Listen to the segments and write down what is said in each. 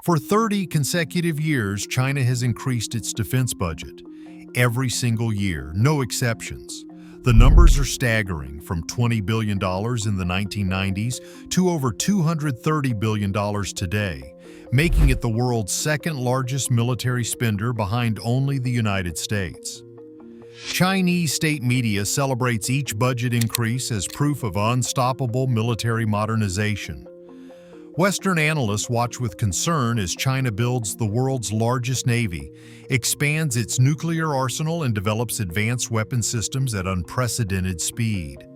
For 30 consecutive years, China has increased its defense budget. Every single year, no exceptions. The numbers are staggering, from $20 billion in the 1990s to over $230 billion today, making it the world's second largest military spender behind only the United States. Chinese state media celebrates each budget increase as proof of unstoppable military modernization. Western analysts watch with concern as China builds the world's largest navy, expands its nuclear arsenal, and develops advanced weapon systems at unprecedented speed.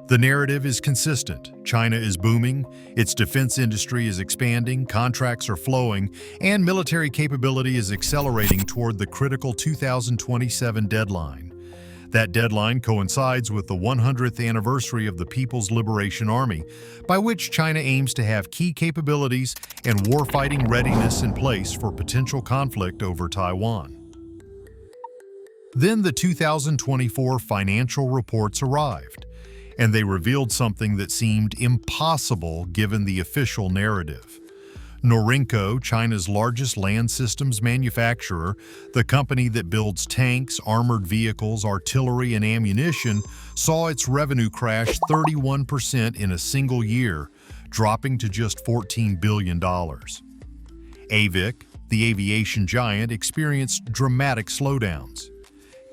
The narrative is consistent. China is booming, its defense industry is expanding, contracts are flowing, and military capability is accelerating toward the critical 2027 deadline. That deadline coincides with the 100th anniversary of the People's Liberation Army, by which China aims to have key capabilities and warfighting readiness in place for potential conflict over Taiwan. Then the 2024 financial reports arrived, and they revealed something that seemed impossible given the official narrative. Norinco, China's largest land systems manufacturer, the company that builds tanks, armored vehicles, artillery, and ammunition, saw its revenue crash 31% in a single year, dropping to just $14 billion. AVIC, the aviation giant, experienced dramatic slowdowns.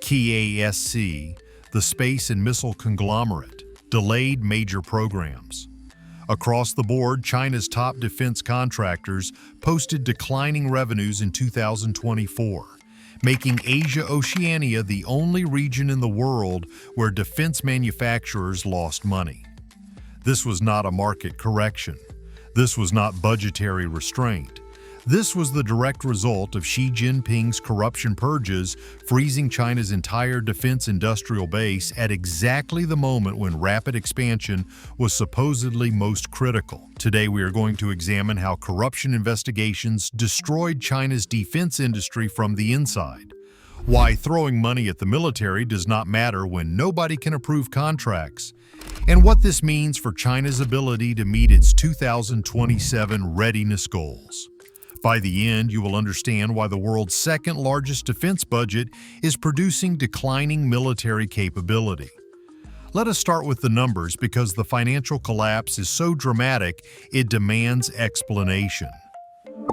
KASC, the space and missile conglomerate, delayed major programs. Across the board, China's top defense contractors posted declining revenues in 2024, making Asia-Oceania the only region in the world where defense manufacturers lost money. This was not a market correction. This was not budgetary restraint. This was the direct result of Xi Jinping's corruption purges, freezing China's entire defense industrial base at exactly the moment when rapid expansion was supposedly most critical. Today, we are going to examine how corruption investigations destroyed China's defense industry from the inside, why throwing money at the military does not matter when nobody can approve contracts, and what this means for China's ability to meet its 2027 readiness goals. By the end, you will understand why the world's second largest defense budget is producing declining military capability. Let us start with the numbers because the financial collapse is so dramatic it demands explanation.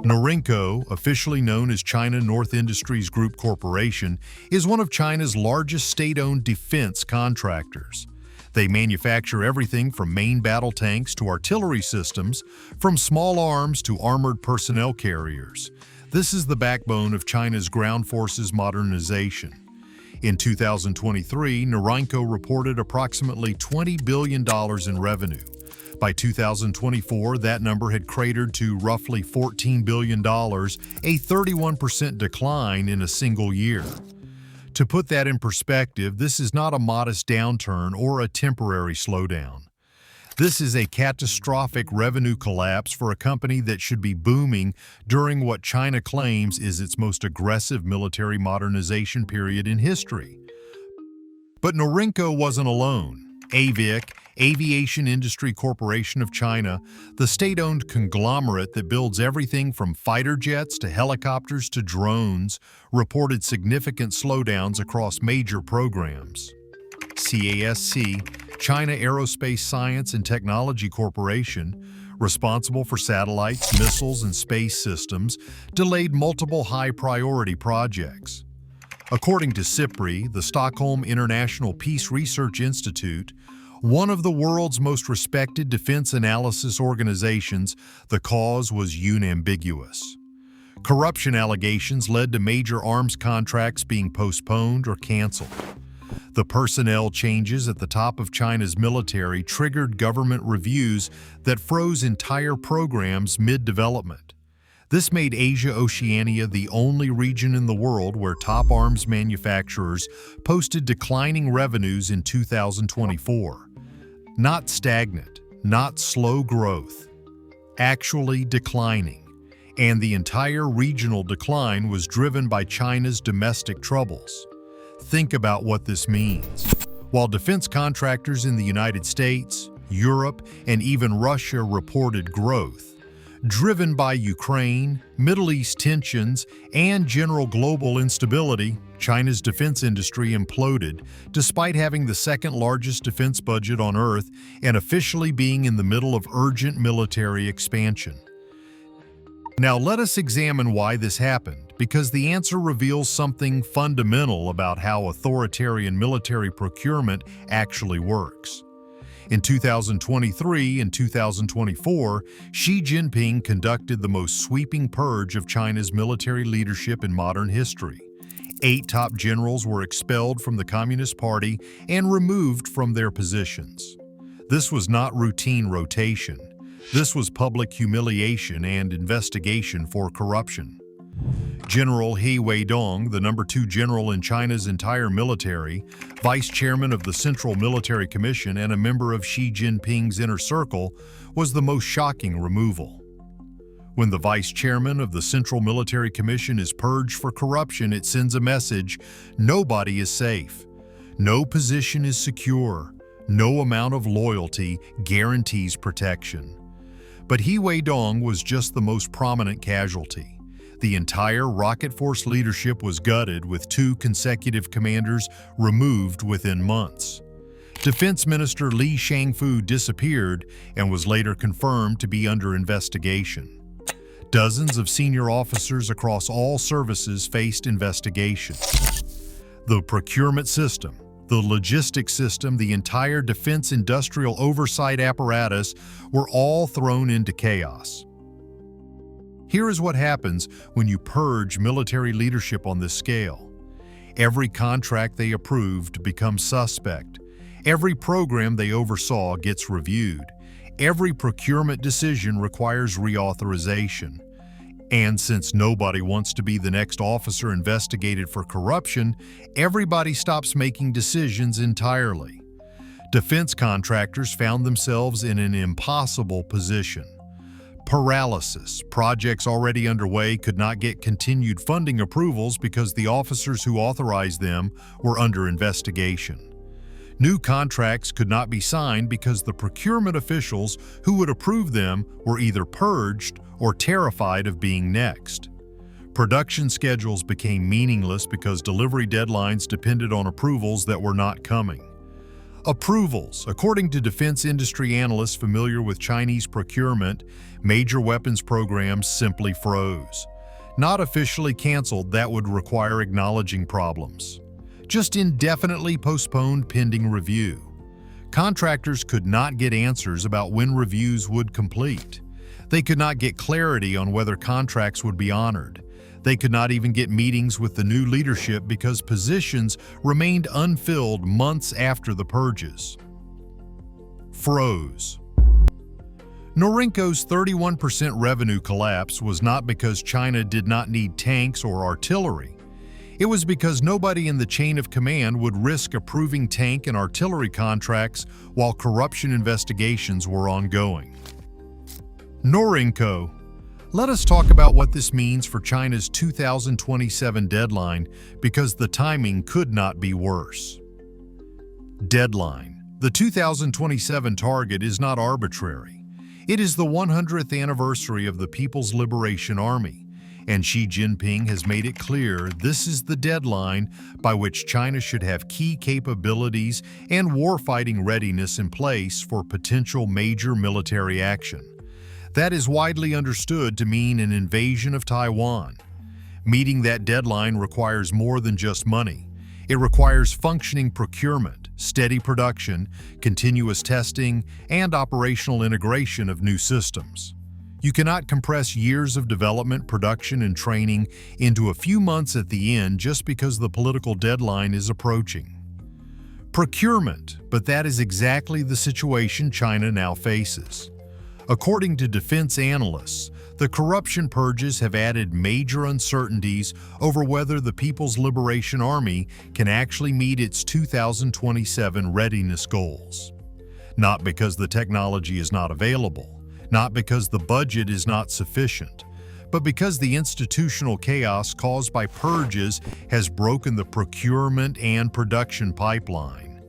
Norinco, officially known as China North Industries Group Corporation, is one of China's largest state-owned defense contractors. They manufacture everything from main battle tanks to artillery systems, from small arms to armored personnel carriers. This is the backbone of China's ground forces modernization. In 2023, Norinco reported approximately $20 billion in revenue. By 2024, that number had cratered to roughly $14 billion, a 31% decline in a single year. To put that in perspective, this is not a modest downturn or a temporary slowdown. This is a catastrophic revenue collapse for a company that should be booming during what China claims is its most aggressive military modernization period in history. But Norinco wasn't alone. AVIC, Aviation Industry Corporation of China, the state-owned conglomerate that builds everything from fighter jets to helicopters to drones, reported significant slowdowns across major programs. CASC, China Aerospace Science and Technology Corporation, responsible for satellites, missiles, and space systems, delayed multiple high-priority projects. According to SIPRI, the Stockholm International Peace Research Institute, one of the world's most respected defense analysis organizations, the cause was unambiguous. Corruption allegations led to major arms contracts being postponed or canceled. The personnel changes at the top of China's military triggered government reviews that froze entire programs mid-development. This made Asia-Oceania the only region in the world where top arms manufacturers posted declining revenues in 2024. Not stagnant, not slow growth, actually declining. And the entire regional decline was driven by China's domestic troubles. Think about what this means. While defense contractors in the United States, Europe, and even Russia reported growth, Driven by Ukraine, Middle East tensions, and general global instability, China's defense industry imploded despite having the second largest defense budget on Earth and officially being in the middle of urgent military expansion. Now let us examine why this happened, because the answer reveals something fundamental about how authoritarian military procurement actually works. In 2023 and 2024, Xi Jinping conducted the most sweeping purge of China's military leadership in modern history. 8 top generals were expelled from the Communist Party and removed from their positions. This was not routine rotation. This was public humiliation and investigation for corruption. General He Weidong, the number 2 general in China's entire military, vice chairman of the Central Military Commission and a member of Xi Jinping's inner circle, was the most shocking removal. When the vice chairman of the Central Military Commission is purged for corruption, it sends a message: nobody is safe. No position is secure. No amount of loyalty guarantees protection. But He Weidong was just the most prominent casualty. The entire Rocket Force leadership was gutted, with 2 consecutive commanders removed within months. Defense Minister Li Shangfu disappeared and was later confirmed to be under investigation. Dozens of senior officers across all services faced investigation. The procurement system, the logistics system, the entire defense industrial oversight apparatus were all thrown into chaos. Here is what happens when you purge military leadership on this scale. Every contract they approved becomes suspect. Every program they oversaw gets reviewed. Every procurement decision requires reauthorization. And since nobody wants to be the next officer investigated for corruption, everybody stops making decisions entirely. Defense contractors found themselves in an impossible position. Paralysis. Projects already underway could not get continued funding approvals because the officers who authorized them were under investigation. New contracts could not be signed because the procurement officials who would approve them were either purged or terrified of being next. Production schedules became meaningless because delivery deadlines depended on approvals that were not coming. Approvals. According to defense industry analysts familiar with Chinese procurement, major weapons programs simply froze. Not officially canceled, that would require acknowledging problems. Just indefinitely postponed pending review. Contractors could not get answers about when reviews would complete. They could not get clarity on whether contracts would be honored. They could not even get meetings with the new leadership because positions remained unfilled months after the purges. Froze. Norinco's 31% revenue collapse was not because China did not need tanks or artillery. It was because nobody in the chain of command would risk approving tank and artillery contracts while corruption investigations were ongoing. Norinco. Let us talk about what this means for China's 2027 deadline, because the timing could not be worse. Deadline. The 2027 target is not arbitrary. It is the 100th anniversary of the People's Liberation Army, and Xi Jinping has made it clear this is the deadline by which China should have key capabilities and warfighting readiness in place for potential major military action. That is widely understood to mean an invasion of Taiwan. Meeting that deadline requires more than just money. It requires functioning procurement, steady production, continuous testing, and operational integration of new systems. You cannot compress years of development, production, and training into a few months at the end just because the political deadline is approaching. Procurement, but that is exactly the situation China now faces. According to defense analysts, the corruption purges have added major uncertainties over whether the People's Liberation Army can actually meet its 2027 readiness goals. Not because the technology is not available, not because the budget is not sufficient, but because the institutional chaos caused by purges has broken the procurement and production pipeline.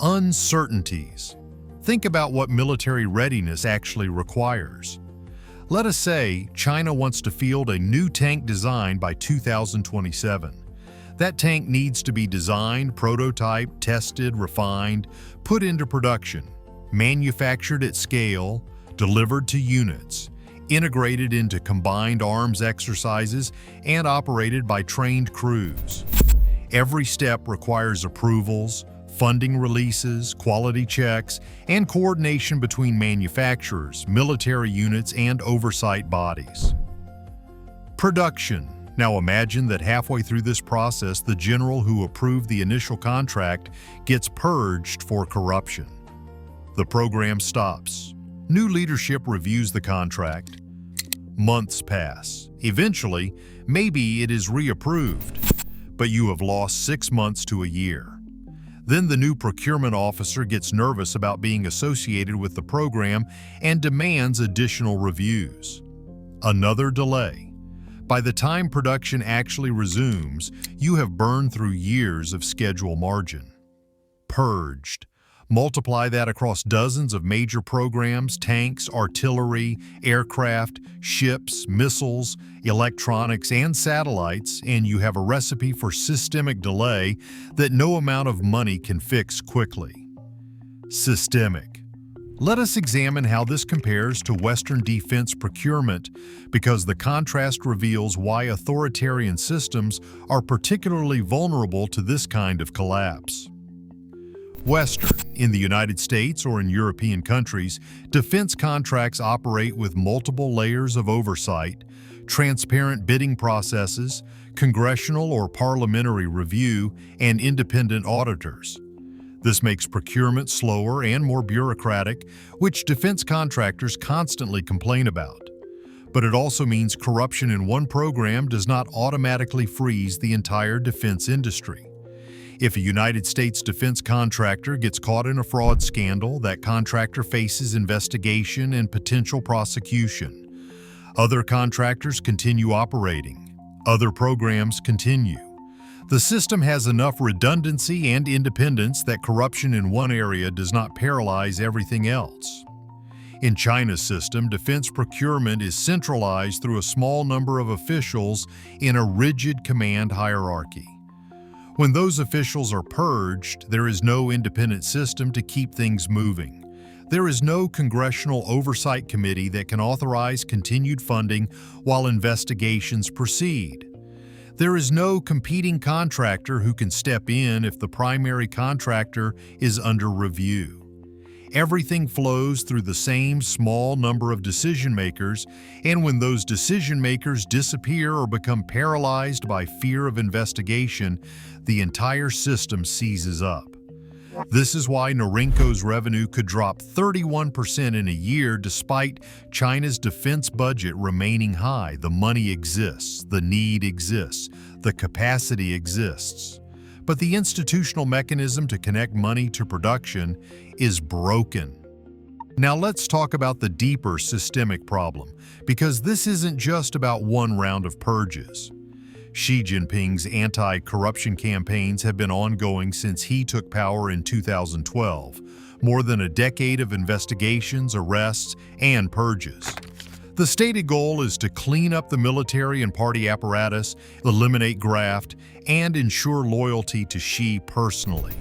Uncertainties. Think about what military readiness actually requires. Let us say China wants to field a new tank design by 2027. That tank needs to be designed, prototyped, tested, refined, put into production, manufactured at scale, delivered to units, integrated into combined arms exercises, and operated by trained crews. Every step requires approvals, funding releases, quality checks, and coordination between manufacturers, military units, and oversight bodies. Production. Now imagine that halfway through this process, the general who approved the initial contract gets purged for corruption. The program stops. New leadership reviews the contract. Months pass. Eventually, maybe it is reapproved, but you have lost 6 months to a year. Then the new procurement officer gets nervous about being associated with the program and demands additional reviews. Another delay. By the time production actually resumes, you have burned through years of schedule margin. Purged. Multiply that across dozens of major programs, tanks, artillery, aircraft, ships, missiles, electronics, and satellites, and you have a recipe for systemic delay that no amount of money can fix quickly. Systemic. Let us examine how this compares to Western defense procurement, because the contrast reveals why authoritarian systems are particularly vulnerable to this kind of collapse. Western. In the United States or in European countries, defense contracts operate with multiple layers of oversight, transparent bidding processes, congressional or parliamentary review, and independent auditors. This makes procurement slower and more bureaucratic, which defense contractors constantly complain about. But it also means corruption in one program does not automatically freeze the entire defense industry. If a United States defense contractor gets caught in a fraud scandal, that contractor faces investigation and potential prosecution. Other contractors continue operating. Other programs continue. The system has enough redundancy and independence that corruption in one area does not paralyze everything else. In China's system, defense procurement is centralized through a small number of officials in a rigid command hierarchy. When those officials are purged, there is no independent system to keep things moving. There is no congressional oversight committee that can authorize continued funding while investigations proceed. There is no competing contractor who can step in if the primary contractor is under review. Everything flows through the same small number of decision makers, and when those decision makers disappear or become paralyzed by fear of investigation, the entire system seizes up. This is why Norinco's revenue could drop 31% in a year despite China's defense budget remaining high. The money exists, the need exists, the capacity exists. But the institutional mechanism to connect money to production is broken. Now let's talk about the deeper systemic problem, because this isn't just about one round of purges. Xi Jinping's anti-corruption campaigns have been ongoing since he took power in 2012, more than a decade of investigations, arrests, and purges. The stated goal is to clean up the military and party apparatus, eliminate graft, and ensure loyalty to Xi personally.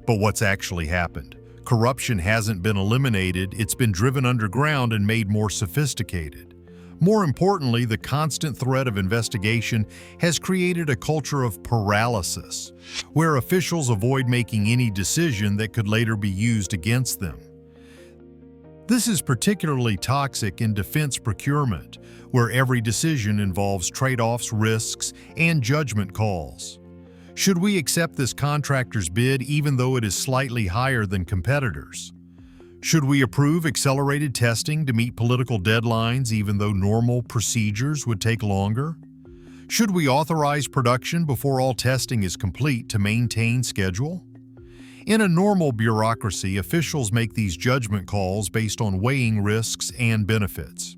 But what's actually happened? Corruption hasn't been eliminated, it's been driven underground and made more sophisticated. More importantly, the constant threat of investigation has created a culture of paralysis, where officials avoid making any decision that could later be used against them. This is particularly toxic in defense procurement, where every decision involves trade-offs, risks, and judgment calls. Should we accept this contractor's bid even though it is slightly higher than competitors? Should we approve accelerated testing to meet political deadlines even though normal procedures would take longer? Should we authorize production before all testing is complete to maintain schedule? In a normal bureaucracy, officials make these judgment calls based on weighing risks and benefits.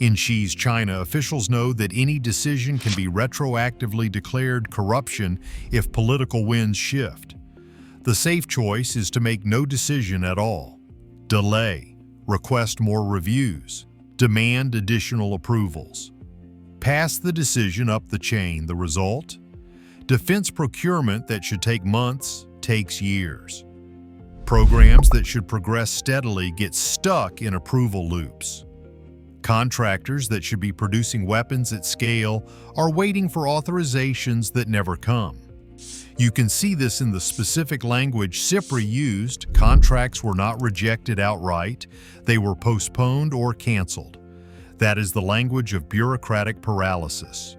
In Xi's China, officials know that any decision can be retroactively declared corruption if political winds shift. The safe choice is to make no decision at all. Delay, request more reviews, demand additional approvals. Pass the decision up the chain. The result? Defense procurement that should take months takes years. Programs that should progress steadily get stuck in approval loops. Contractors that should be producing weapons at scale are waiting for authorizations that never come. You can see this in the specific language CIPRI used. Contracts were not rejected outright, they were postponed or canceled. That is the language of bureaucratic paralysis.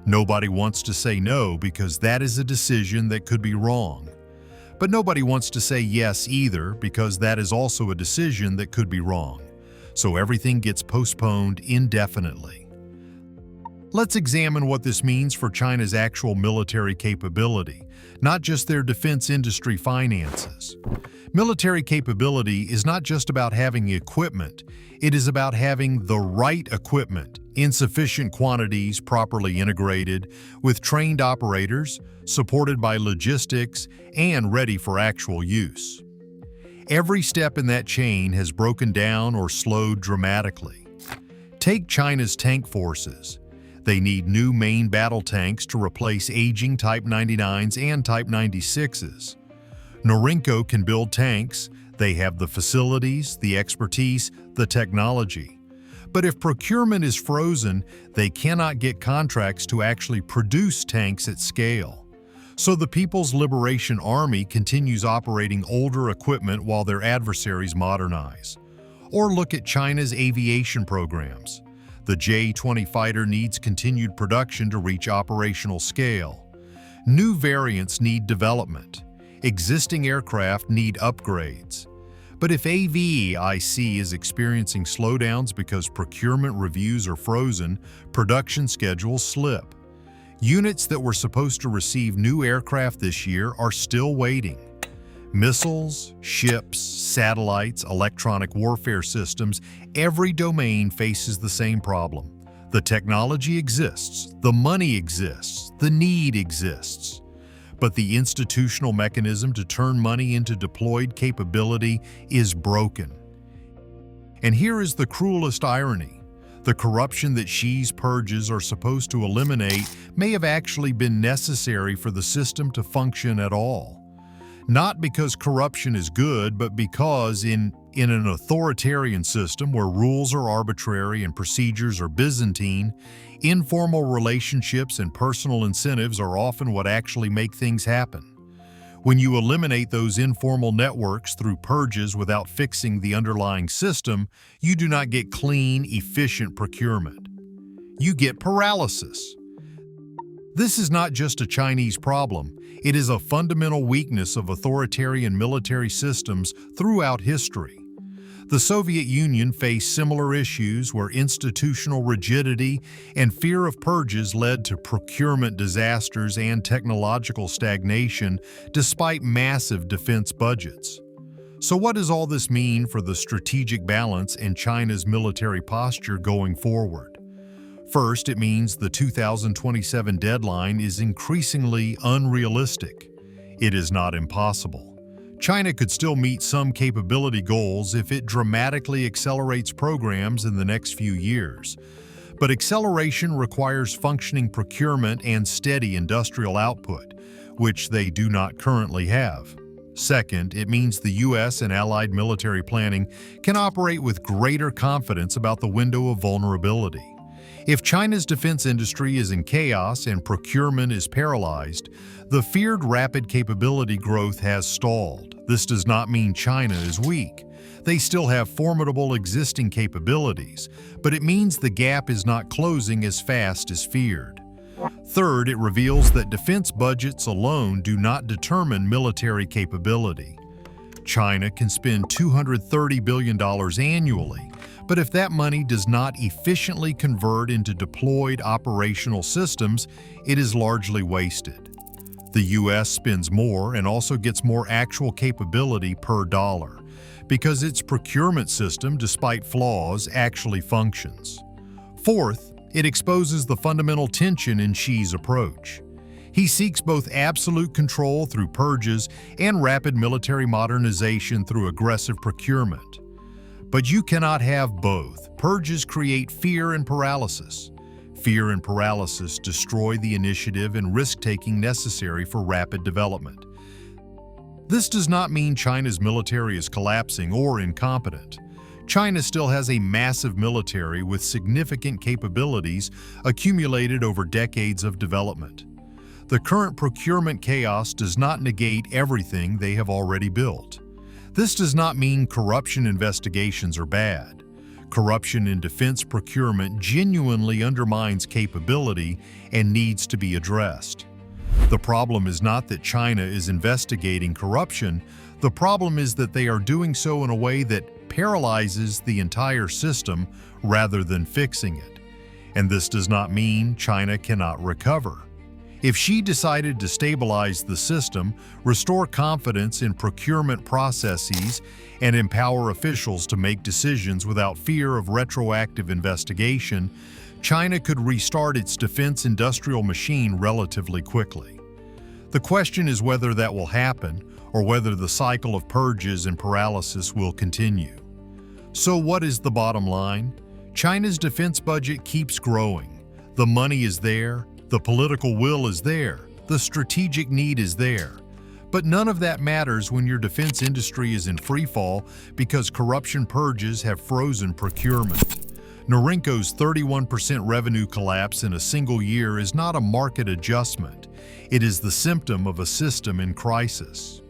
Nobody wants to say no because that is a decision that could be wrong. But nobody wants to say yes either because that is also a decision that could be wrong. So everything gets postponed indefinitely. Let's examine what this means for China's actual military capability, not just their defense industry finances. Military capability is not just about having equipment, it is about having the right equipment in sufficient quantities, properly integrated, with trained operators, supported by logistics, and ready for actual use. Every step in that chain has broken down or slowed dramatically. Take China's tank forces. They need new main battle tanks to replace aging Type 99s and Type 96s. Norinco can build tanks. They have the facilities, the expertise, the technology. But if procurement is frozen, they cannot get contracts to actually produce tanks at scale. So the People's Liberation Army continues operating older equipment while their adversaries modernize. Or look at China's aviation programs. The J-20 fighter needs continued production to reach operational scale. New variants need development. Existing aircraft need upgrades. But if AVIC is experiencing slowdowns because procurement reviews are frozen, production schedules slip. Units that were supposed to receive new aircraft this year are still waiting. Missiles, ships, satellites, electronic warfare systems, every domain faces the same problem. The technology exists, the money exists, the need exists. But the institutional mechanism to turn money into deployed capability is broken. And here is the cruelest irony. The corruption that Xi's purges are supposed to eliminate may have actually been necessary for the system to function at all. Not because corruption is good, but because in an authoritarian system where rules are arbitrary and procedures are Byzantine, informal relationships and personal incentives are often what actually make things happen. When you eliminate those informal networks through purges without fixing the underlying system, you do not get clean, efficient procurement. You get paralysis. This is not just a Chinese problem, it is a fundamental weakness of authoritarian military systems throughout history. The Soviet Union faced similar issues where institutional rigidity and fear of purges led to procurement disasters and technological stagnation despite massive defense budgets. So what does all this mean for the strategic balance and China's military posture going forward? First, it means the 2027 deadline is increasingly unrealistic. It is not impossible. China could still meet some capability goals if it dramatically accelerates programs in the next few years. But acceleration requires functioning procurement and steady industrial output, which they do not currently have. Second, it means the U.S. and allied military planning can operate with greater confidence about the window of vulnerability. If China's defense industry is in chaos and procurement is paralyzed, the feared rapid capability growth has stalled. This does not mean China is weak. They still have formidable existing capabilities, but it means the gap is not closing as fast as feared. Third, it reveals that defense budgets alone do not determine military capability. China can spend $230 billion annually, but if that money does not efficiently convert into deployed operational systems, it is largely wasted. The U.S. spends more and also gets more actual capability per dollar, because its procurement system, despite flaws, actually functions. Fourth, it exposes the fundamental tension in Xi's approach. He seeks both absolute control through purges and rapid military modernization through aggressive procurement. But you cannot have both. Purges create fear and paralysis. Fear and paralysis destroy the initiative and risk-taking necessary for rapid development. This does not mean China's military is collapsing or incompetent. China still has a massive military with significant capabilities accumulated over decades of development. The current procurement chaos does not negate everything they have already built. This does not mean corruption investigations are bad. Corruption in defense procurement genuinely undermines capability and needs to be addressed. The problem is not that China is investigating corruption. The problem is that they are doing so in a way that paralyzes the entire system rather than fixing it. And this does not mean China cannot recover. If she decided to stabilize the system, restore confidence in procurement processes, and empower officials to make decisions without fear of retroactive investigation, China could restart its defense industrial machine relatively quickly. The question is whether that will happen or whether the cycle of purges and paralysis will continue. So what is the bottom line? China's defense budget keeps growing. The money is there. The political will is there, the strategic need is there. But none of that matters when your defense industry is in freefall because corruption purges have frozen procurement. Norinco's 31% revenue collapse in a single year is not a market adjustment. It is the symptom of a system in crisis.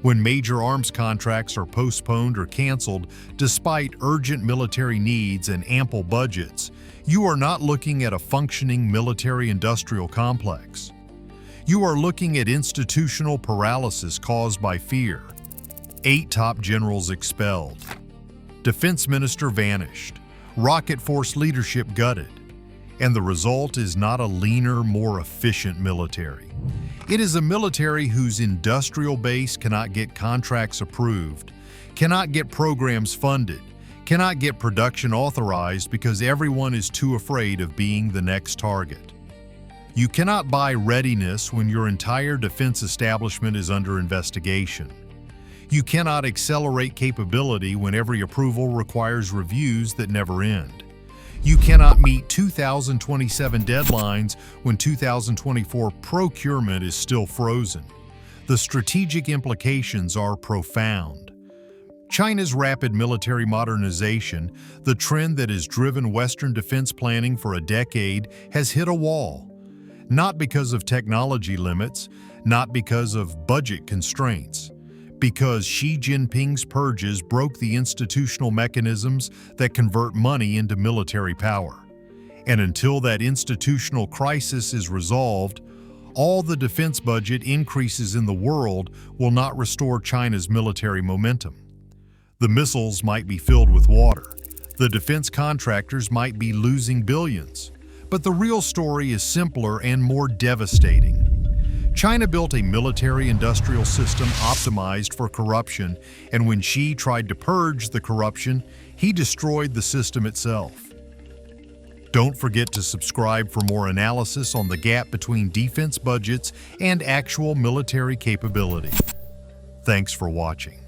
When major arms contracts are postponed or canceled despite urgent military needs and ample budgets, you are not looking at a functioning military-industrial complex. You are looking at institutional paralysis caused by fear. 8 top generals expelled. Defense minister vanished. Rocket force leadership gutted. And the result is not a leaner, more efficient military. It is a military whose industrial base cannot get contracts approved, cannot get programs funded, cannot get production authorized because everyone is too afraid of being the next target. You cannot buy readiness when your entire defense establishment is under investigation. You cannot accelerate capability when every approval requires reviews that never end. You cannot meet 2027 deadlines when 2024 procurement is still frozen. The strategic implications are profound. China's rapid military modernization, the trend that has driven Western defense planning for a decade, has hit a wall. Not because of technology limits, not because of budget constraints, because Xi Jinping's purges broke the institutional mechanisms that convert money into military power. And until that institutional crisis is resolved, all the defense budget increases in the world will not restore China's military momentum. The missiles might be filled with water. The defense contractors might be losing billions. But the real story is simpler and more devastating. China built a military-industrial system optimized for corruption, and when Xi tried to purge the corruption, he destroyed the system itself. Don't forget to subscribe for more analysis on the gap between defense budgets and actual military capability. Thanks for watching.